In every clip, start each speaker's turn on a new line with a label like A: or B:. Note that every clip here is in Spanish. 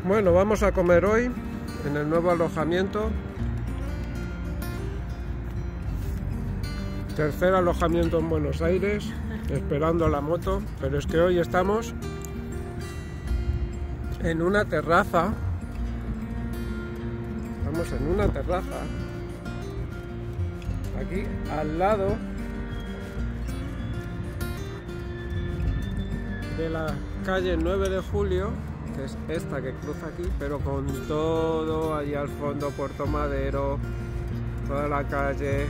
A: Bueno, vamos a comer hoy en el nuevo alojamiento. Tercer alojamiento en Buenos Aires, esperando la moto, pero es que hoy estamos en una terraza. Estamos en una terraza, aquí al lado de la calle 9 de Julio, que es esta que cruza aquí, pero con todo allí al fondo, Puerto Madero, toda la calle,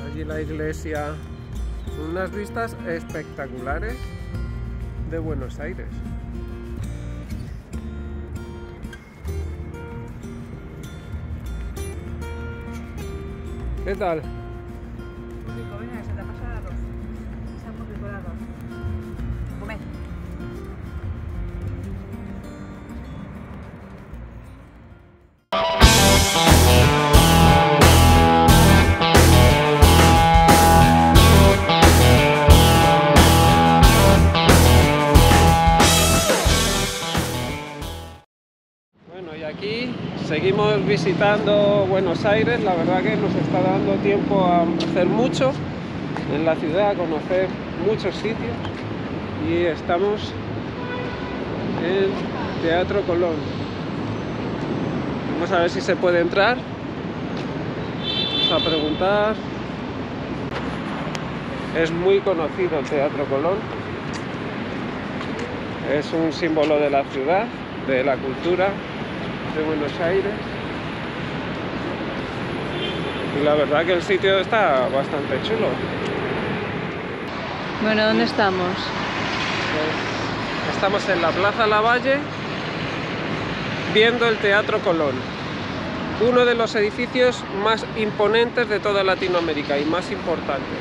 A: allí la iglesia, unas vistas espectaculares de Buenos Aires. ¿Qué tal?
B: Rico, venga, se te ha pasado el arroz. Está muy rico el arroz. Comed.
A: Bueno, y aquí seguimos visitando Buenos Aires. La verdad que nos está dando tiempo a hacer mucho en la ciudad, a conocer muchos sitios, y estamos en Teatro Colón. Vamos a ver si se puede entrar. Vamos a preguntar. Es muy conocido el Teatro Colón. Es un símbolo de la ciudad, de la cultura de Buenos Aires, y la verdad que el sitio está bastante chulo.
B: Bueno, ¿dónde estamos?
A: Pues estamos en la Plaza Lavalle viendo el Teatro Colón, uno de los edificios más imponentes de toda Latinoamérica y más importantes.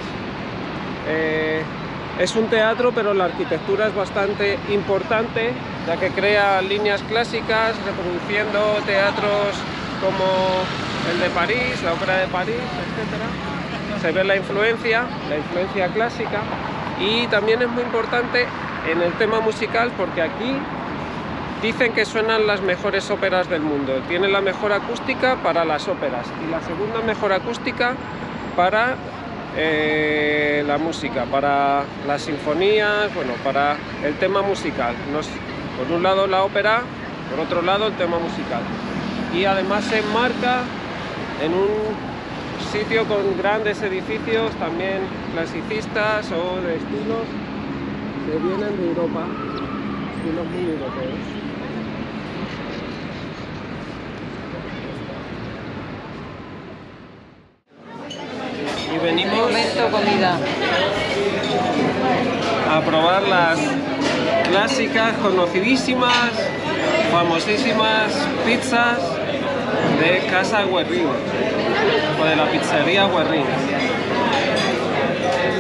A: Es un teatro, pero la arquitectura es bastante importante, ya que crea líneas clásicas, reproduciendo teatros como el de París, la Ópera de París, etc. Se ve la influencia clásica, y también es muy importante en el tema musical, porque aquí dicen que suenan las mejores óperas del mundo. Tiene la mejor acústica para las óperas y la segunda mejor acústica para la música, para las sinfonías, bueno, para el tema musical. Por un lado la ópera, por otro lado el tema musical. Y además se enmarca en un sitio con grandes edificios, también clasicistas o de estilos que vienen de Europa, estilos muy europeos. Y venimos
B: Momento comida.
A: a probar las clásicas, conocidísimas, famosísimas pizzas de Casa Guerrín, o de la pizzería Guerrín,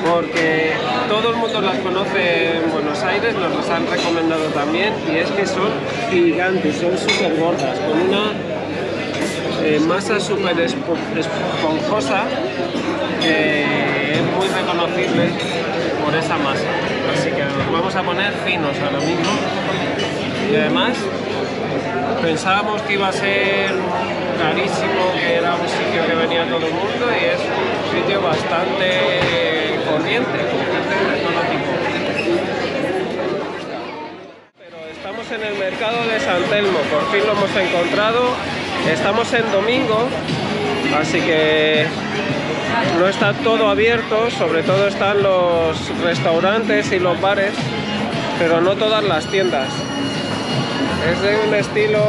A: porque todo el mundo las conoce en Buenos Aires, nos las han recomendado también, y es que son gigantes, son súper gordas, con una masa súper esponjosa, que es muy reconocible por esa masa. Así que nos vamos a poner finos ahora mismo. Y además pensábamos que iba a ser carísimo, que era un sitio que venía todo el mundo, y es un sitio bastante corriente, tecnológico. Pero estamos en el mercado de San Telmo, por fin lo hemos encontrado. Estamos en domingo, así que no está todo abierto, sobre todo están los restaurantes y los bares, pero no todas las tiendas. Es de un estilo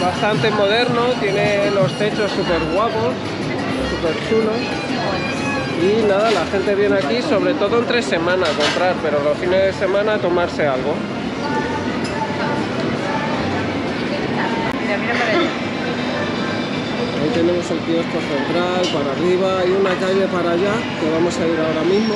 A: bastante moderno, tiene los techos súper guapos, súper chulos, y nada, la gente viene aquí sobre todo entre semana a comprar, pero los fines de semana a tomarse algo.
B: Mira, mira para allá.
A: Ahí tenemos el kiosco central, para arriba, hay una calle para allá que vamos a ir ahora mismo.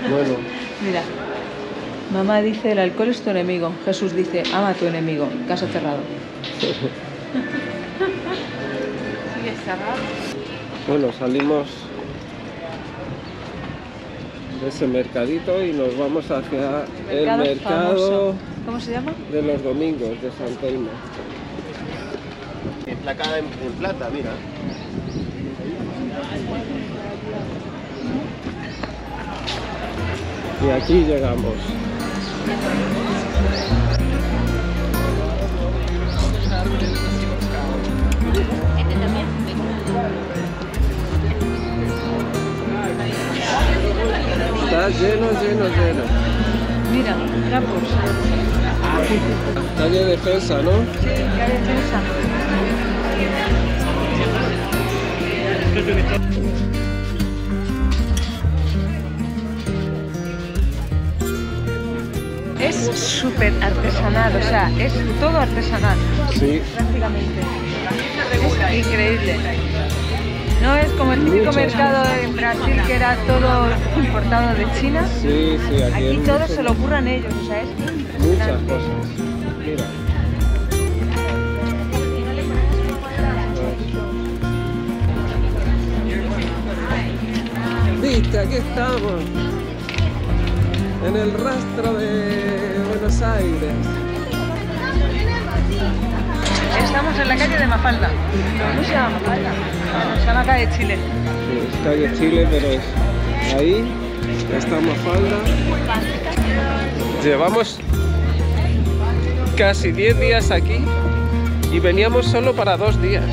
A: Bueno,
B: Mira, mamá dice el alcohol es tu enemigo. Jesús dice ama a tu enemigo. Caso cerrado. Sigue cerrado.
A: bueno, salimos de ese mercadito y nos vamos hacia el mercado
B: famoso. ¿Cómo se llama?
A: de los domingos de San Telmo.
C: Emplacada en plata, mira.
A: Y aquí llegamos. Está lleno, lleno, lleno.
B: Mira, trapos.
A: Calle Defensa, ¿no?
B: Sí, calle Defensa. Es súper artesanal, o sea, es todo artesanal,
A: Sí.
B: prácticamente. Es increíble. No es como el típico
A: Muchas
B: mercado en Brasil que era todo importado de China.
A: Sí, sí, aquí
B: Aquí
A: hay
B: todo
A: mucho-
B: se lo ocurran ellos, o sea, es
A: muchas
B: impresionante.
A: cosas. Mira. Viste, aquí estamos. En el rastro de Buenos Aires.
B: Estamos en la calle de Mafalda. ¿Cómo se llama Mafalda? Bueno, se llama calle Chile.
A: Es calle Chile, pero es ahí. Está Mafalda. Llevamos casi 10 días aquí y veníamos solo para 2 días.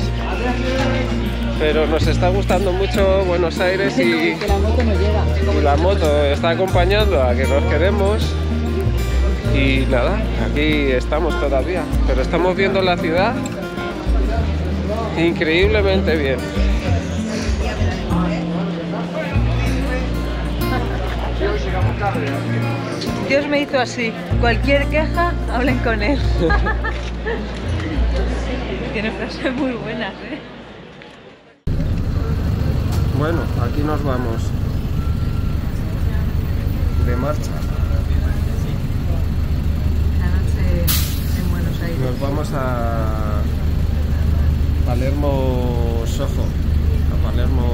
A: Pero nos está gustando mucho Buenos Aires y
B: Que la moto no llega.
A: la moto está acompañando a que nos queremos. Y nada, aquí estamos todavía, pero estamos viendo la ciudad increíblemente bien.
B: Dios me hizo así. Cualquier queja, hablen con él. Tiene frases muy buenas, ¿eh?
A: Bueno, aquí nos vamos de marcha.
B: La noche en Buenos Aires.
A: Nos vamos a Palermo Soho, a Palermo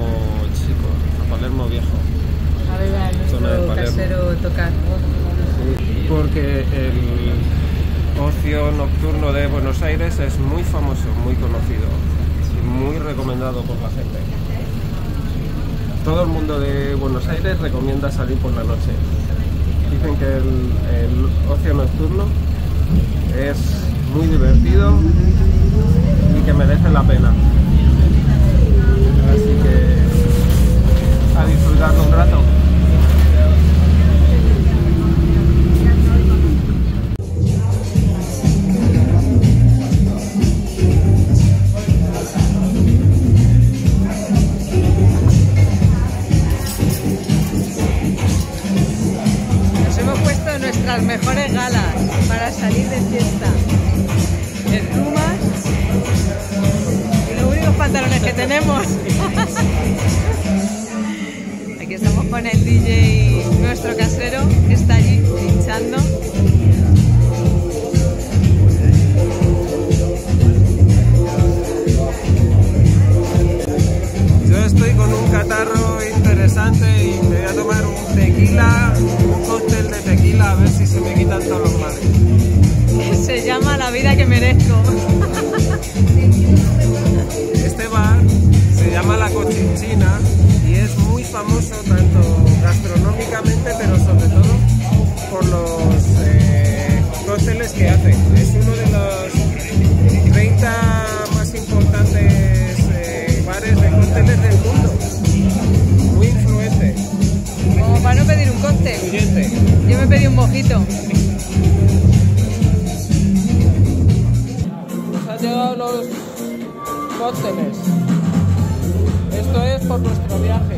A: Chico, a Palermo Viejo.
B: A ver a
A: Zona de
B: nuestro
A: Palermo.
B: casero tocar.
A: Sí, porque el ocio nocturno de Buenos Aires es muy famoso, muy conocido y muy recomendado por la gente. Todo el mundo de Buenos Aires recomienda salir por la noche. Dicen que el ocio nocturno es muy divertido y que merece la pena. Así que a disfrutarlo un rato.
B: Nos hemos puesto nuestras mejores galas para salir de fiesta. Espumas y los únicos pantalones que tenemos. Aquí estamos con el DJ, nuestro casero, que está allí pinchando.
A: Yo estoy con un catarro interesante y me voy a tomar un tequila, un cóctel de tequila, a ver si se me quitan todos los males.
B: Se llama La vida que merezco.
A: Este bar se llama La Cochinchina y es muy famoso tanto gastronómicamente, pero sobre todo por los cócteles que hace. Es uno de los 30 más importantes bares de cócteles del mundo. Muy influente.
B: Como para no pedir un cóctel.
A: Influyente.
B: Yo me pedí un mojito.
A: Nos han llegado los cócteles. Esto es por nuestro viaje.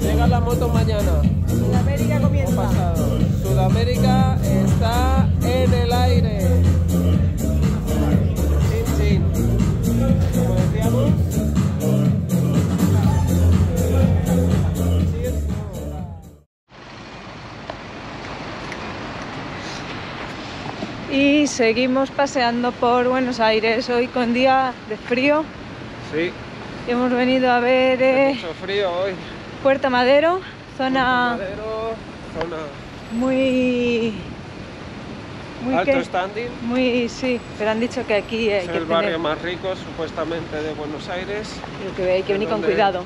A: Llega la moto mañana.
B: Sudamérica
A: O
B: comienza.
A: pasado. Sudamérica está en el aire. Chin, chin. Como decíamos.
B: seguimos paseando por Buenos Aires hoy con día de frío.
A: Sí.
B: Hemos venido a ver
A: Hace mucho frío hoy.
B: Puerto Madero, zona
A: Zona
B: muy
A: alto
B: ¿qué?
A: standing.
B: Muy, sí, pero han dicho que aquí hay
A: Es
B: que
A: el barrio más rico supuestamente de Buenos Aires.
B: hay que venir con cuidado.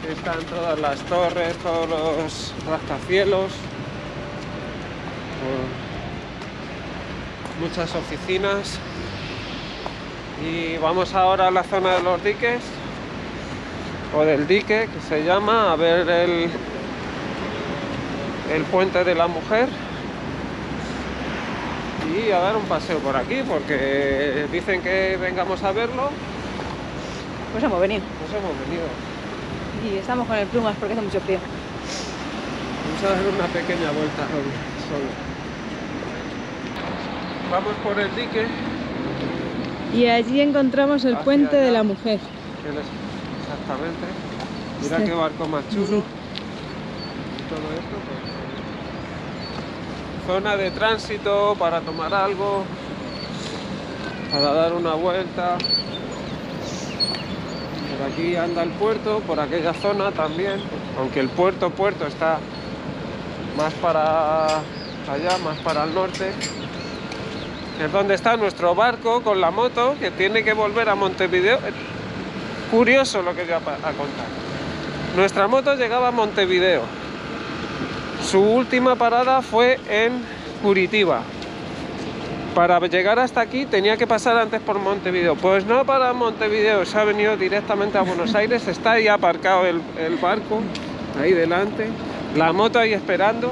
A: Están todas las torres, todos los rascacielos, muchas oficinas. Y vamos ahora a la zona de los diques, o del dique, que se llama, a ver el puente de la mujer. Y a dar un paseo por aquí, porque dicen que vengamos a verlo.
B: Pues hemos venido.
A: Pues hemos venido.
B: Y estamos con el plumas porque hace mucho frío.
A: Vamos a dar una pequeña vuelta solo. Vamos por el dique.
B: Y allí encontramos el puente de la mujer.
A: Exactamente. Mira
B: Sí.
A: qué barco más chulo.
B: Sí.
A: Todo esto, pues, zona de tránsito para tomar algo, para dar una vuelta. Por aquí anda el puerto, por aquella zona también, aunque el puerto está más para allá, más para el norte. Es donde está nuestro barco con la moto, que tiene que volver a Montevideo. Curioso lo que voy a contar. Nuestra moto llegaba a Montevideo. Su última parada fue en Curitiba. Para llegar hasta aquí tenía que pasar antes por Montevideo. Pues no para Montevideo, se ha venido directamente a Buenos Aires. Está ahí aparcado el barco, ahí delante. La moto ahí esperando.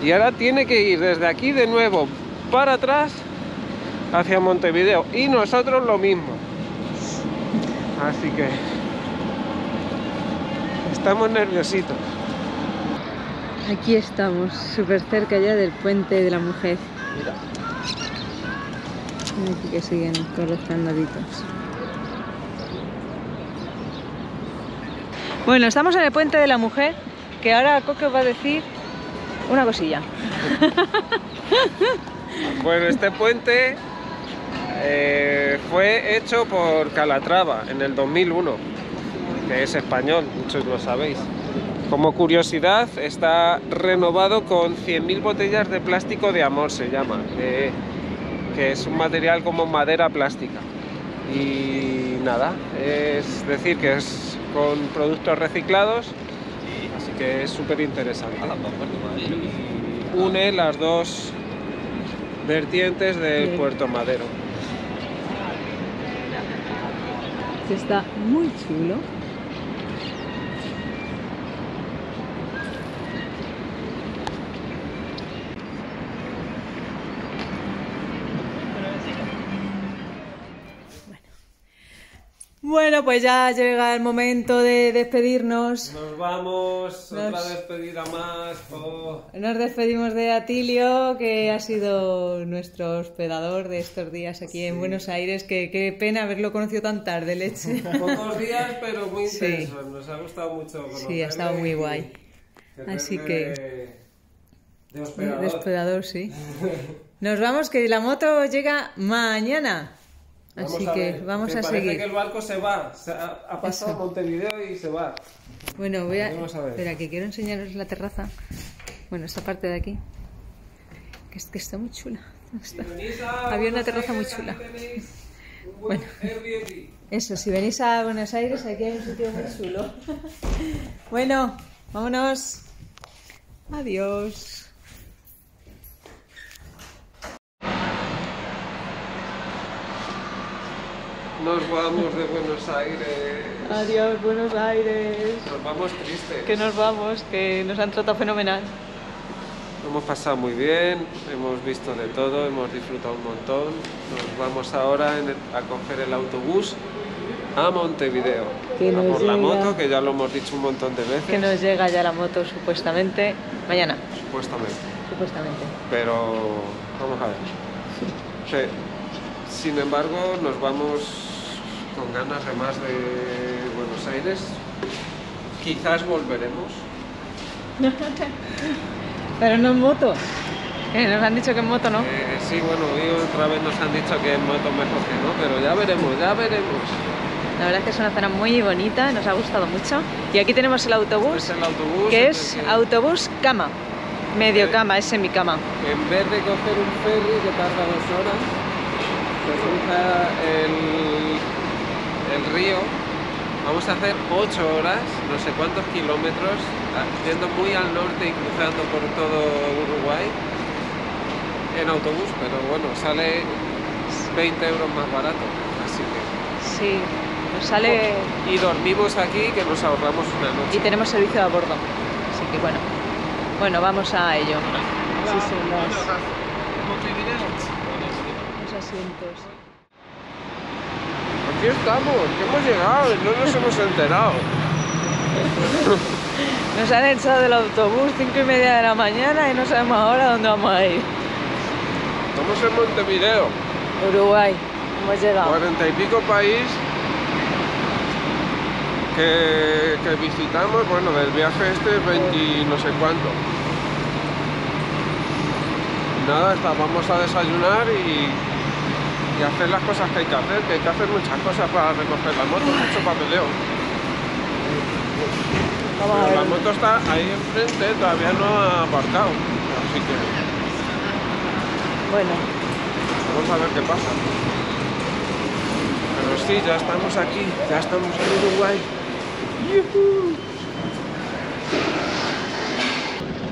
A: Y ahora tiene que ir desde aquí de nuevo para atrás hacia Montevideo. Y nosotros lo mismo. Así que estamos nerviositos.
B: Aquí estamos, súper cerca ya del puente de la mujer.
A: Mira.
B: Aquí que siguen con los candaditos. Bueno, estamos en el puente de la mujer, que ahora Coque os va a decir una cosilla.
A: Bueno, este puente fue hecho por Calatrava en el 2001, que es español, muchos lo sabéis. Como curiosidad, está renovado con 100.000 botellas de plástico de amor, se llama, que es un material como madera plástica. Y nada, es decir, que es con productos reciclados, así que es súper interesante. Une las dos vertientes del Puerto Madero.
B: Está muy chulo. Bueno, pues ya llega el momento de despedirnos.
A: Nos vamos, otra despedida más.
B: Nos despedimos de Atilio, que ha sido nuestro hospedador de estos días aquí en Buenos Aires. Qué pena haberlo conocido tan tarde, leche.
A: Pocos días, pero muy
B: Sí.
A: intensos. Nos ha gustado mucho conocerle.
B: Sí, ha estado muy guay. Así que...
A: De hospedador.
B: De hospedador, sí. Nos vamos, que la moto llega mañana. Así que vamos a seguir.
A: Parece que el barco se va. Ha pasado
B: Eso.
A: Montevideo y se va.
B: Bueno,
A: Vamos a ver.
B: Espera, que quiero enseñaros la terraza. Bueno, esta parte de aquí. Que está muy chula. Había una terraza muy chula. Bueno, eso, si venís a Buenos Aires, aquí hay un sitio muy chulo. Bueno, vámonos. Adiós.
A: Nos vamos de Buenos Aires.
B: Adiós, Buenos Aires.
A: Nos vamos tristes.
B: Que nos vamos, que nos han tratado fenomenal.
A: Lo hemos pasado muy bien, hemos visto de todo, hemos disfrutado un montón. Nos vamos ahora a coger el autobús a Montevideo.
B: Que nos
A: por la
B: llega-
A: moto, que ya lo hemos dicho un montón de veces.
B: Que nos llega ya la moto supuestamente mañana.
A: Supuestamente.
B: Supuestamente.
A: Pero vamos a ver. Sí. Sin embargo, nos vamos con ganas de más de Buenos Aires. Quizás volveremos.
B: Pero no en moto. Nos han dicho que en moto no.
A: Sí, bueno, hoy otra vez nos han dicho que en moto mejor que no, pero ya veremos, ya veremos.
B: La verdad es que es una zona muy bonita, nos ha gustado mucho. Y aquí tenemos el autobús,
A: Este es el autobús
B: que es autobús cama, medio cama, es semicama.
A: En vez de coger un ferry que tarda 2 horas, que cruza el río, vamos a hacer 8 horas, no sé cuántos kilómetros, yendo muy al norte y cruzando por todo Uruguay en autobús, pero bueno, sale 20 euros más barato, así que...
B: Sí, nos sale...
A: Y dormimos aquí, que nos ahorramos una noche.
B: Y tenemos servicio a bordo, así que bueno. Bueno, vamos a ello. Así son los asientos.
A: Aquí estamos, que hemos llegado, no nos hemos enterado.
B: Nos han echado del autobús 5:30 de la mañana y no sabemos ahora dónde vamos a ir.
A: Estamos en Montevideo.
B: Uruguay, hemos llegado.
A: 40 y pico país que visitamos, bueno, del viaje este 20 no sé cuánto. Nada, vamos a desayunar y hacer las cosas que hay que hacer muchas cosas para recoger la moto, mucho papeleo. Pero la moto está ahí enfrente, todavía no ha aparcado, así que...
B: Bueno.
A: Vamos a ver qué pasa. Pero sí, ya estamos aquí, ya estamos en Uruguay. ¡Yuhu!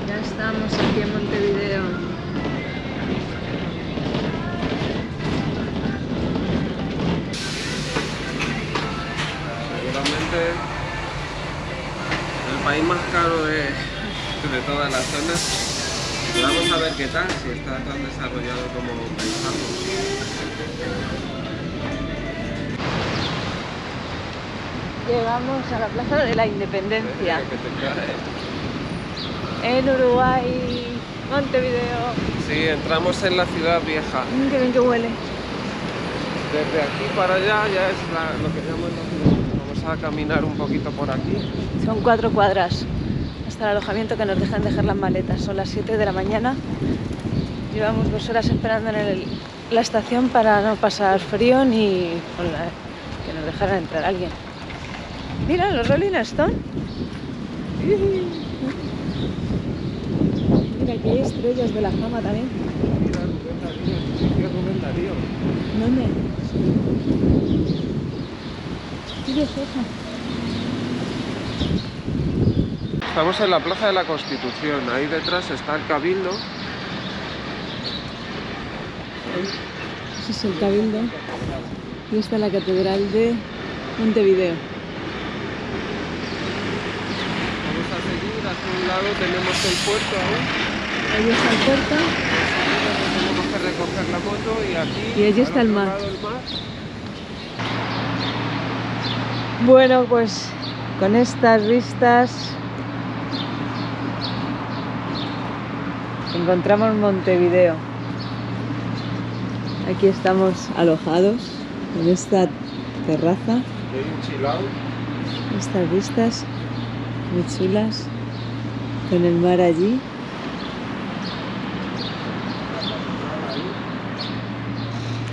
B: Ya estamos aquí en Montevideo.
A: Seguramente el país más caro de toda la zona. Vamos a ver qué tal, si está tan desarrollado como pensamos.
B: Llegamos a la Plaza de la Independencia. En Uruguay, Montevideo.
A: Sí, entramos en la ciudad vieja.
B: Qué bien que huele.
A: Desde aquí para allá ya es lo que llaman la ciudad. Vamos a caminar un poquito por aquí.
B: Son 4 cuadras hasta el alojamiento, que nos dejan dejar las maletas. Son las 7 de la mañana. Llevamos 2 horas esperando en la estación para no pasar frío ni que nos dejaran entrar alguien. Mira, los Rolling Stone. Mira, aquí hay estrellas de la fama también.
A: Mira, Rubén Darío.
B: ¿Dónde? ¿Qué es eso?
A: Estamos en la Plaza de la Constitución, ahí detrás está el Cabildo.
B: Ese es el Cabildo. Y está la Catedral de Montevideo.
A: Vamos a seguir, hacia un lado tenemos el puerto ahí.
B: Ahí está el puerto.
A: Tenemos que recoger la moto y aquí...
B: Y allí está
A: al
B: el
A: otro
B: mar.
A: lado, el mar.
B: Bueno, pues con estas vistas encontramos Montevideo. Aquí estamos alojados en esta terraza.
A: Y hay un chill out.
B: Estas vistas muy chulas, con el mar allí.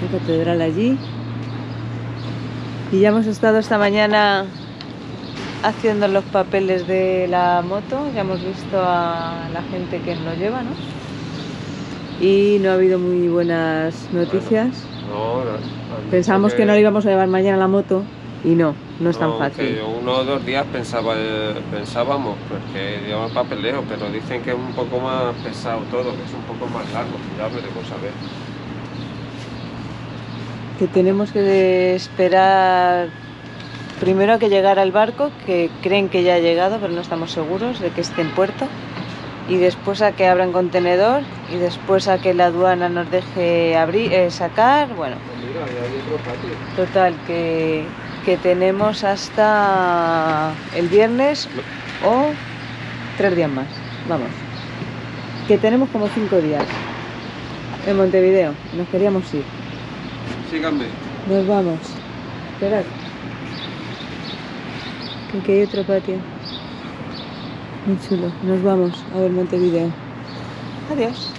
B: La catedral allí. Y ya hemos estado esta mañana haciendo los papeles de la moto. Ya hemos visto a la gente que lo lleva, ¿no? Y no ha habido muy buenas noticias.
A: No,
B: Pensábamos que no le íbamos a llevar mañana la moto y no es tan fácil.
A: Que 1 o 2 días pensábamos pues, que lleva papeleo, pero dicen que es un poco más pesado todo, que es un poco más largo. Ya veremos a ver.
B: Que tenemos que esperar primero a que llegara el barco, que creen que ya ha llegado, pero no estamos seguros de que esté en puerto, y después a que abran contenedor, y después a que la aduana nos deje sacar. Bueno,
A: Mira, ahí hay otro patio.
B: total, que tenemos hasta el viernes o 3 días más. Vamos, que tenemos como 5 días en Montevideo. Nos queríamos ir.
A: Síganme.
B: Nos vamos. Esperad. Que aquí hay otro patio. Muy chulo. Nos vamos a ver Montevideo. Adiós.